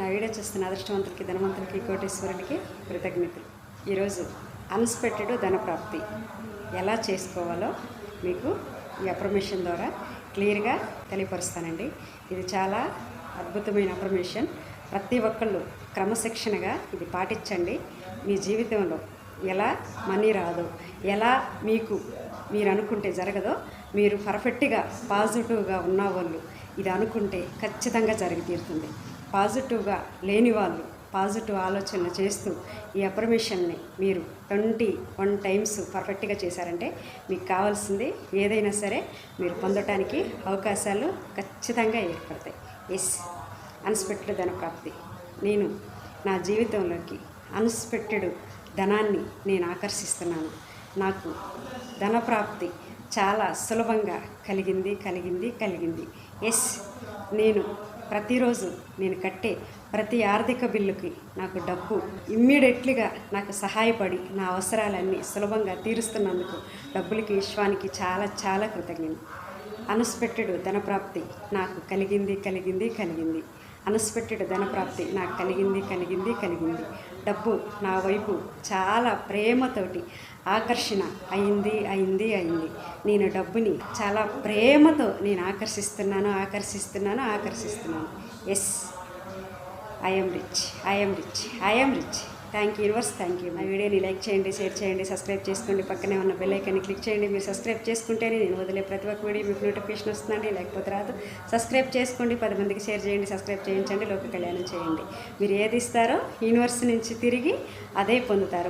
నా వీడియో చూస్తున్న అదృష్టవంతులకి, ధనవంతులకి, కోటేశ్వరులకి కృతజ్ఞతలు. ఈరోజు అన్ఎక్స్పెక్టెడ్ ధనప్రాప్తి ఎలా చేసుకోవాలో మీకు ఈ అఫర్మేషన్ ద్వారా క్లియర్గా తెలియపరుస్తానండి. ఇది చాలా అద్భుతమైన అఫర్మేషన్. ప్రతి ఒక్కళ్ళు క్రమశిక్షణగా ఇది పాటించండి. మీ జీవితంలో ఎలా మనీ రాదో, ఎలా మీరు అనుకుంటే జరగదో, మీరు పర్ఫెక్ట్గా పాజిటివ్గా ఉన్న వాళ్ళు ఇది అనుకుంటే ఖచ్చితంగా జరిగి తీరుతుంది. పాజిటివ్గా లేని వాళ్ళు పాజిటివ్ ఆలోచనలు చేస్తూ ఈ అఫర్మేషన్ని మీరు 21 టైమ్స్ పర్ఫెక్ట్గా చేశారంటే మీకు కావాల్సింది ఏదైనా సరే మీరు పొందటానికి అవకాశాలు ఖచ్చితంగా ఏర్పడతాయి. ఎస్, అన్ఎక్స్పెక్టెడ్ ధనప్రాప్తి. నేను నా జీవితంలోకి అన్ఎక్స్పెక్టెడ్ ధనాన్ని నేను ఆకర్షిస్తున్నాను. నాకు ధనప్రాప్తి చాలా సులభంగా కలిగింది. ఎస్, నేను ప్రతిరోజు నేను కట్టే ప్రతి ఆర్థిక బిల్లుకి నాకు డబ్బు ఇమ్మీడియట్లీగా నాకు సహాయపడి నా అవసరాలన్నీ సులభంగా తీరుస్తున్నందుకు డబ్బులకి, విశ్వానికి చాలా చాలా కృతజ్ఞత. అన్ఎక్స్పెక్టెడ్ ధనప్రాప్తి నాకు కలిగింది. అన్ఎక్స్పెక్టెడ్ ధనప్రాప్తి నాకు కలిగింది. డబ్బు నా వైపు చాలా ప్రేమతోటి ఆకర్షణ అయింది. నేను డబ్బుని చాలా ప్రేమతో నేను ఆకర్షిస్తున్నాను. Yes, I am rich. Thank you universe, thank you. నా వీడియోని లైక్ చేయండి, షేర్ చేయండి, సబ్స్క్రైబ్ చేసుకోండి. పక్కనే ఉన్న బెల్ ఐకాన్ని క్లిక్ చేయండి. మీరు సబ్స్క్రైబ్ చేసుకుంటేనే నేను వదిలే ప్రతి ఒక్క వీడియో మీకు నోటిఫికేషన్ వస్తుందండి. లేకపోతే రాదు. సబ్స్క్రైబ్ చేసుకోండి, 10 మందికి షేర్ చేయండి, సబ్స్క్రైబ్ చేయించండి, లోక కళ్యాణం చేయండి. మీరు ఏది ఇస్తారో యూనివర్స్ నుంచి తిరిగి అదే పొందుతారు.